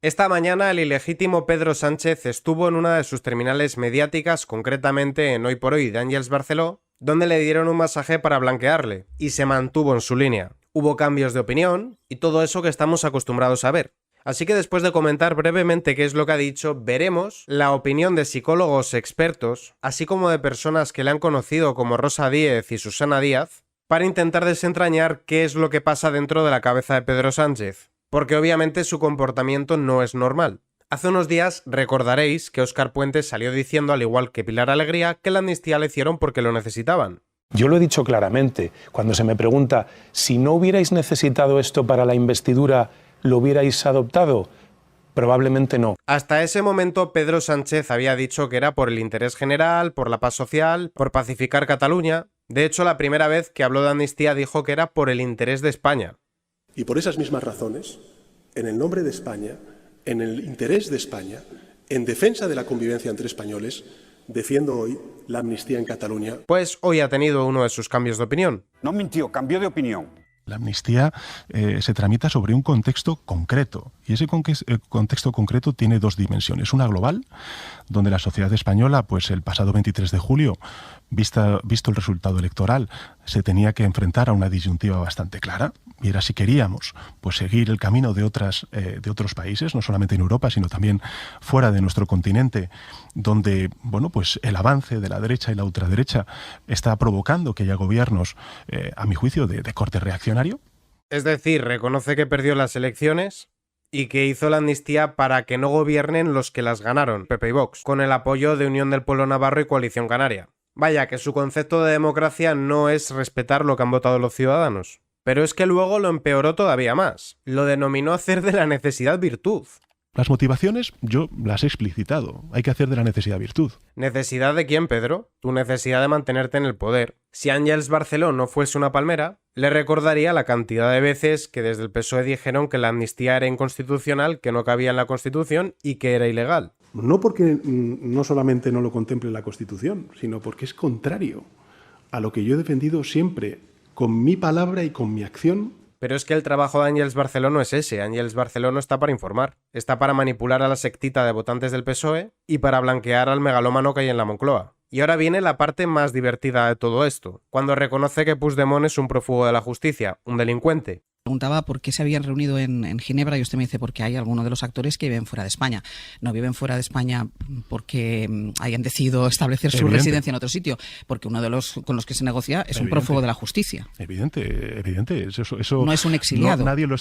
Esta mañana el ilegítimo Pedro Sánchez estuvo en una de sus terminales mediáticas, concretamente en Hoy por Hoy de Àngels Barceló, donde le dieron un masaje para blanquearle, y se mantuvo en su línea. Hubo cambios de opinión y todo eso que estamos acostumbrados a ver. Así que después de comentar brevemente qué es lo que ha dicho, veremos la opinión de psicólogos expertos, así como de personas que le han conocido como Rosa Díez y Susana Díaz, para intentar desentrañar qué es lo que pasa dentro de la cabeza de Pedro Sánchez. Porque obviamente su comportamiento no es normal. Hace unos días recordaréis que Óscar Puente salió diciendo, al igual que Pilar Alegría, que la amnistía le hicieron porque lo necesitaban. Yo lo he dicho claramente, cuando se me pregunta si no hubierais necesitado esto para la investidura, ¿lo hubierais adoptado? Probablemente no. Hasta ese momento Pedro Sánchez había dicho que era por el interés general, por la paz social, por pacificar Cataluña. De hecho, la primera vez que habló de amnistía dijo que era por el interés de España. Y por esas mismas razones, en el nombre de España, en el interés de España, en defensa de la convivencia entre españoles, defiendo hoy la amnistía en Cataluña. Pues hoy ha tenido uno de sus cambios de opinión. No mintió, cambió de opinión. La amnistía se tramita sobre un contexto concreto, y ese contexto concreto tiene dos dimensiones. Una global, donde la sociedad española, pues el pasado 23 de julio, visto el resultado electoral, se tenía que enfrentar a una disyuntiva bastante clara, y era si queríamos pues seguir el camino de otros países, no solamente en Europa, sino también fuera de nuestro continente, donde bueno, pues el avance de la derecha y la ultraderecha está provocando que haya gobiernos, a mi juicio, de corte reaccionario. Es decir, reconoce que perdió las elecciones y que hizo la amnistía para que no gobiernen los que las ganaron, PP y Vox, con el apoyo de Unión del Pueblo Navarro y Coalición Canaria. Vaya, que su concepto de democracia no es respetar lo que han votado los ciudadanos. Pero es que luego lo empeoró todavía más. Lo denominó hacer de la necesidad virtud. Las motivaciones yo las he explicitado. Hay que hacer de la necesidad virtud. ¿Necesidad de quién, Pedro? Tu necesidad de mantenerte en el poder. Si Àngels Barceló no fuese una palmera, le recordaría la cantidad de veces que desde el PSOE dijeron que la amnistía era inconstitucional, que no cabía en la Constitución y que era ilegal. No porque no solamente no lo contemple la Constitución, sino porque es contrario a lo que yo he defendido siempre, con mi palabra y con mi acción. Pero es que el trabajo de Àngels Barceló no es ese. Àngels Barceló no está para informar. Está para manipular a la sectita de votantes del PSOE y para blanquear al megalómano que hay en la Moncloa. Y ahora viene la parte más divertida de todo esto, cuando reconoce que Puigdemont es un prófugo de la justicia, un delincuente. Preguntaba por qué se habían reunido en Ginebra y usted me dice porque hay algunos de los actores que viven fuera de España. No viven fuera de España porque hayan decidido establecer su residencia en otro sitio, porque uno de los con los que se negocia es un prófugo de la justicia. Evidente. Eso no es un exiliado. Nadie lo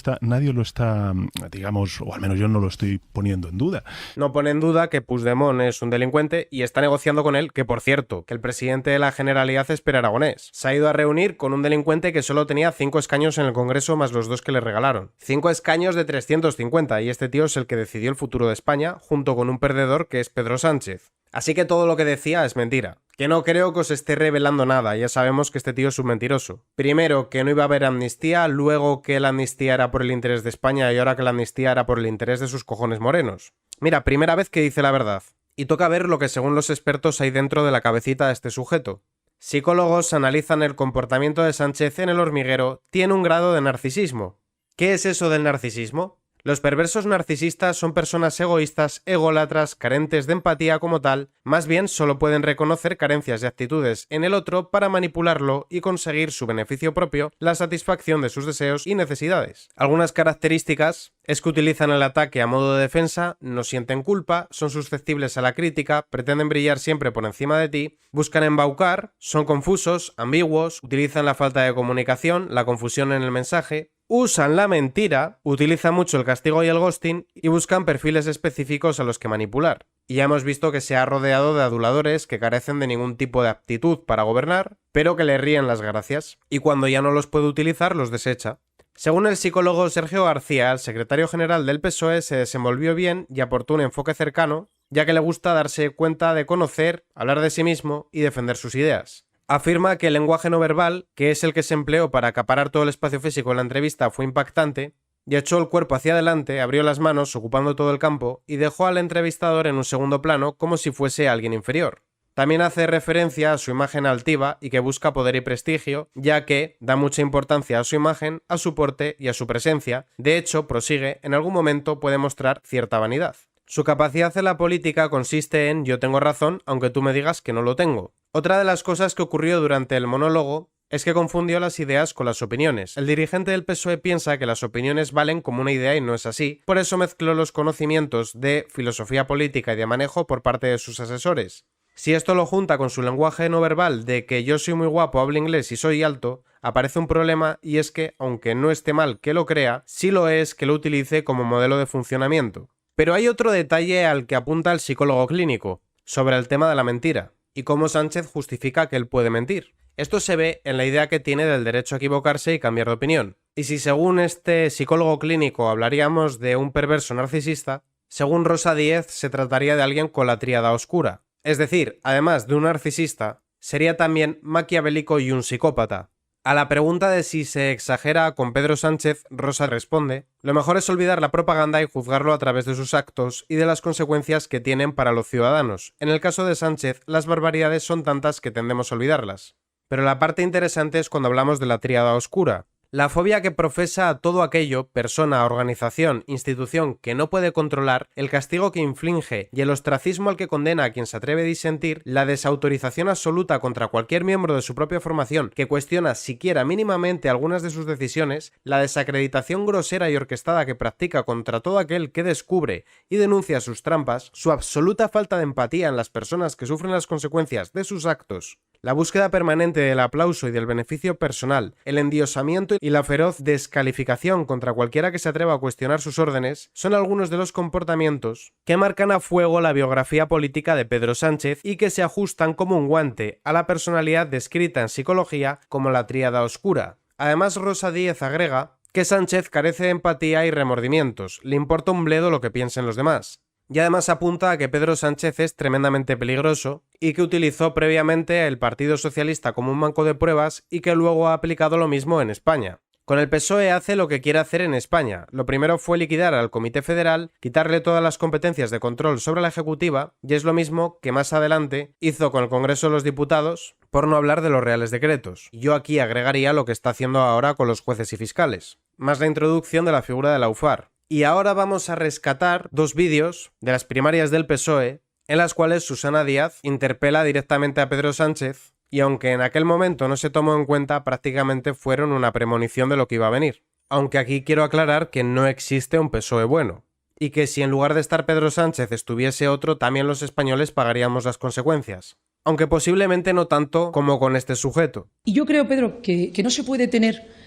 está, digamos, o al menos yo no lo estoy poniendo en duda. No pone en duda que Puigdemont es un delincuente y está negociando con él, que por cierto, que el presidente de la Generalidad es Pere Aragonés. Se ha ido a reunir con un delincuente que solo tenía 5 escaños en el Congreso más los 2 que le regalaron. 5 escaños de 350 y este tío es el que decidió el futuro de España junto con un perdedor que es Pedro Sánchez. Así que todo lo que decía es mentira. Que no creo que os esté revelando nada, ya sabemos que este tío es un mentiroso. Primero, que no iba a haber amnistía, luego que la amnistía era por el interés de España y ahora que la amnistía era por el interés de sus cojones morenos. Mira, primera vez que dice la verdad. Y toca ver lo que según los expertos hay dentro de la cabecita de este sujeto. Psicólogos analizan el comportamiento de Sánchez en El Hormiguero, tiene un grado de narcisismo. ¿Qué es eso del narcisismo? Los perversos narcisistas son personas egoístas, ególatras, carentes de empatía como tal, más bien solo pueden reconocer carencias y actitudes en el otro para manipularlo y conseguir su beneficio propio, la satisfacción de sus deseos y necesidades. Algunas características es que utilizan el ataque a modo de defensa, no sienten culpa, son susceptibles a la crítica, pretenden brillar siempre por encima de ti, buscan embaucar, son confusos, ambiguos, utilizan la falta de comunicación, la confusión en el mensaje, usan la mentira, utilizan mucho el castigo y el ghosting y buscan perfiles específicos a los que manipular. Y ya hemos visto que se ha rodeado de aduladores que carecen de ningún tipo de aptitud para gobernar, pero que le ríen las gracias, y cuando ya no los puede utilizar los desecha. Según el psicólogo Sergio García, el secretario general del PSOE se desenvolvió bien y aportó un enfoque cercano, ya que le gusta darse cuenta de conocer, hablar de sí mismo y defender sus ideas. Afirma que el lenguaje no verbal, que es el que se empleó para acaparar todo el espacio físico en la entrevista, fue impactante, y echó el cuerpo hacia adelante, abrió las manos, ocupando todo el campo, y dejó al entrevistador en un segundo plano como si fuese alguien inferior. También hace referencia a su imagen altiva y que busca poder y prestigio, ya que da mucha importancia a su imagen, a su porte y a su presencia. De hecho, prosigue, en algún momento puede mostrar cierta vanidad. Su capacidad en la política consiste en yo tengo razón, aunque tú me digas que no lo tengo. Otra de las cosas que ocurrió durante el monólogo es que confundió las ideas con las opiniones. El dirigente del PSOE piensa que las opiniones valen como una idea y no es así. Por eso mezcló los conocimientos de filosofía política y de manejo por parte de sus asesores. Si esto lo junta con su lenguaje no verbal de que yo soy muy guapo, hablo inglés y soy alto, aparece un problema, y es que, aunque no esté mal que lo crea, sí lo es que lo utilice como modelo de funcionamiento. Pero hay otro detalle al que apunta el psicólogo clínico, sobre el tema de la mentira, y cómo Sánchez justifica que él puede mentir. Esto se ve en la idea que tiene del derecho a equivocarse y cambiar de opinión. Y si según este psicólogo clínico hablaríamos de un perverso narcisista, según Rosa Díez se trataría de alguien con la tríada oscura. Es decir, además de un narcisista, sería también maquiavélico y un psicópata. A la pregunta de si se exagera con Pedro Sánchez, Rosa responde: lo mejor es olvidar la propaganda y juzgarlo a través de sus actos y de las consecuencias que tienen para los ciudadanos. En el caso de Sánchez, las barbaridades son tantas que tendemos a olvidarlas. Pero la parte interesante es cuando hablamos de la tríada oscura. La fobia que profesa a todo aquello, persona, organización, institución que no puede controlar, el castigo que inflige y el ostracismo al que condena a quien se atreve a disentir, la desautorización absoluta contra cualquier miembro de su propia formación que cuestiona siquiera mínimamente algunas de sus decisiones, la desacreditación grosera y orquestada que practica contra todo aquel que descubre y denuncia sus trampas, su absoluta falta de empatía en las personas que sufren las consecuencias de sus actos, la búsqueda permanente del aplauso y del beneficio personal, el endiosamiento y la feroz descalificación contra cualquiera que se atreva a cuestionar sus órdenes son algunos de los comportamientos que marcan a fuego la biografía política de Pedro Sánchez y que se ajustan como un guante a la personalidad descrita en psicología como la tríada oscura. Además, Rosa Díez agrega que Sánchez carece de empatía y remordimientos, le importa un bledo lo que piensen los demás. Y además apunta a que Pedro Sánchez es tremendamente peligroso y que utilizó previamente el Partido Socialista como un banco de pruebas y que luego ha aplicado lo mismo en España. Con el PSOE hace lo que quiere hacer en España. Lo primero fue liquidar al Comité Federal, quitarle todas las competencias de control sobre la Ejecutiva, y es lo mismo que más adelante hizo con el Congreso de los Diputados, por no hablar de los Reales Decretos. Yo aquí agregaría lo que está haciendo ahora con los jueces y fiscales, más la introducción de la figura de la UFAR. Y ahora vamos a rescatar dos vídeos de las primarias del PSOE en las cuales Susana Díaz interpela directamente a Pedro Sánchez y aunque en aquel momento no se tomó en cuenta, prácticamente fueron una premonición de lo que iba a venir. Aunque aquí quiero aclarar que no existe un PSOE bueno y que si en lugar de estar Pedro Sánchez estuviese otro, también los españoles pagaríamos las consecuencias. Aunque posiblemente no tanto como con este sujeto. Y yo creo, Pedro, que no se puede tener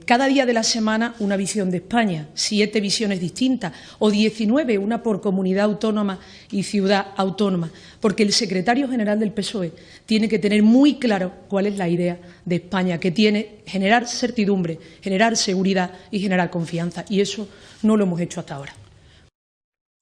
cada día de la semana una visión de España, 7 visiones distintas o 19, una por comunidad autónoma y ciudad autónoma, porque el secretario general del PSOE tiene que tener muy claro cuál es la idea de España, que tiene generar certidumbre, generar seguridad y generar confianza, y eso no lo hemos hecho hasta ahora.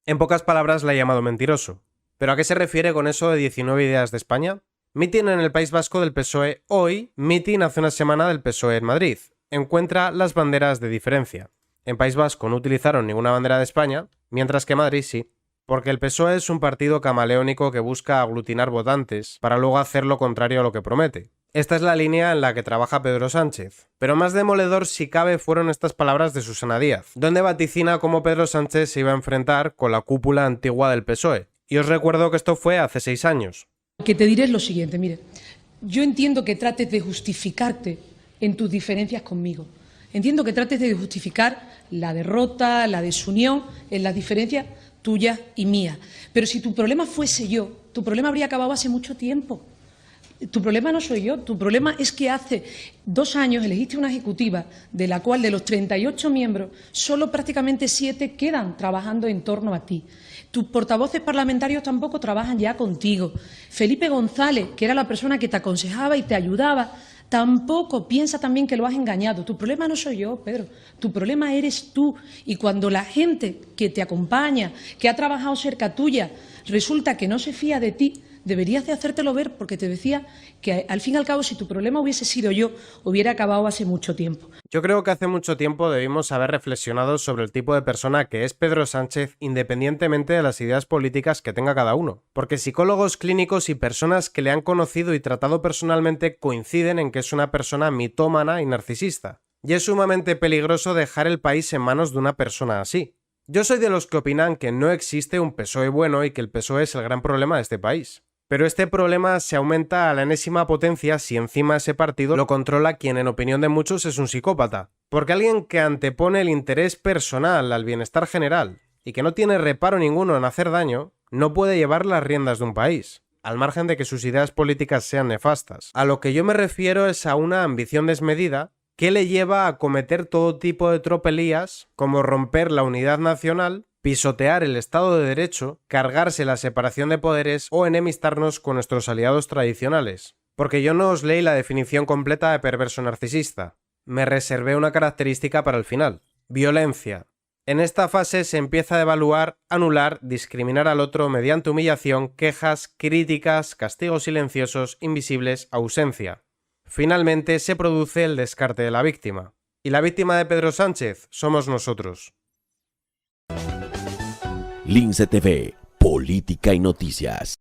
En pocas palabras la ha llamado mentiroso. ¿Pero a qué se refiere con eso de 19 ideas de España? Mitin en el País Vasco del PSOE hoy, mitin hace una semana del PSOE en Madrid. Encuentra las banderas de diferencia. En País Vasco no utilizaron ninguna bandera de España, mientras que Madrid sí, porque el PSOE es un partido camaleónico que busca aglutinar votantes para luego hacer lo contrario a lo que promete. Esta es la línea en la que trabaja Pedro Sánchez. Pero más demoledor si cabe fueron estas palabras de Susana Díaz, donde vaticina cómo Pedro Sánchez se iba a enfrentar con la cúpula antigua del PSOE. Y os recuerdo que esto fue hace 6 años. Lo que te diré es lo siguiente, mire, yo entiendo que trates de justificarte en tus diferencias conmigo. Entiendo que trates de justificar la derrota, la desunión en las diferencias tuyas y mías. Pero si tu problema fuese yo, tu problema habría acabado hace mucho tiempo. Tu problema no soy yo, tu problema es que hace 2 años elegiste una ejecutiva de la cual de los 38 miembros solo prácticamente 7 quedan trabajando en torno a ti. Tus portavoces parlamentarios tampoco trabajan ya contigo. Felipe González, que era la persona que te aconsejaba y te ayudaba, tampoco piensa también que lo has engañado. Tu problema no soy yo, Pedro, tu problema eres tú. Y cuando la gente que te acompaña, que ha trabajado cerca tuya, resulta que no se fía de ti, deberías de hacértelo ver, porque te decía que al fin y al cabo, si tu problema hubiese sido yo, hubiera acabado hace mucho tiempo. Yo creo que hace mucho tiempo debimos haber reflexionado sobre el tipo de persona que es Pedro Sánchez, independientemente de las ideas políticas que tenga cada uno. Porque psicólogos clínicos y personas que le han conocido y tratado personalmente coinciden en que es una persona mitómana y narcisista. Y es sumamente peligroso dejar el país en manos de una persona así. Yo soy de los que opinan que no existe un PSOE bueno y que el PSOE es el gran problema de este país. Pero este problema se aumenta a la enésima potencia si encima ese partido lo controla quien en opinión de muchos es un psicópata. Porque alguien que antepone el interés personal al bienestar general y que no tiene reparo ninguno en hacer daño, no puede llevar las riendas de un país, al margen de que sus ideas políticas sean nefastas. A lo que yo me refiero es a una ambición desmedida que le lleva a cometer todo tipo de tropelías, como romper la unidad nacional, pisotear el Estado de Derecho, cargarse la separación de poderes o enemistarnos con nuestros aliados tradicionales. Porque yo no os leí la definición completa de perverso narcisista. Me reservé una característica para el final: violencia. En esta fase se empieza a evaluar, anular, discriminar al otro mediante humillación, quejas, críticas, castigos silenciosos, invisibles, ausencia. Finalmente se produce el descarte de la víctima. Y la víctima de Pedro Sánchez somos nosotros. Lince TV, Política y Noticias.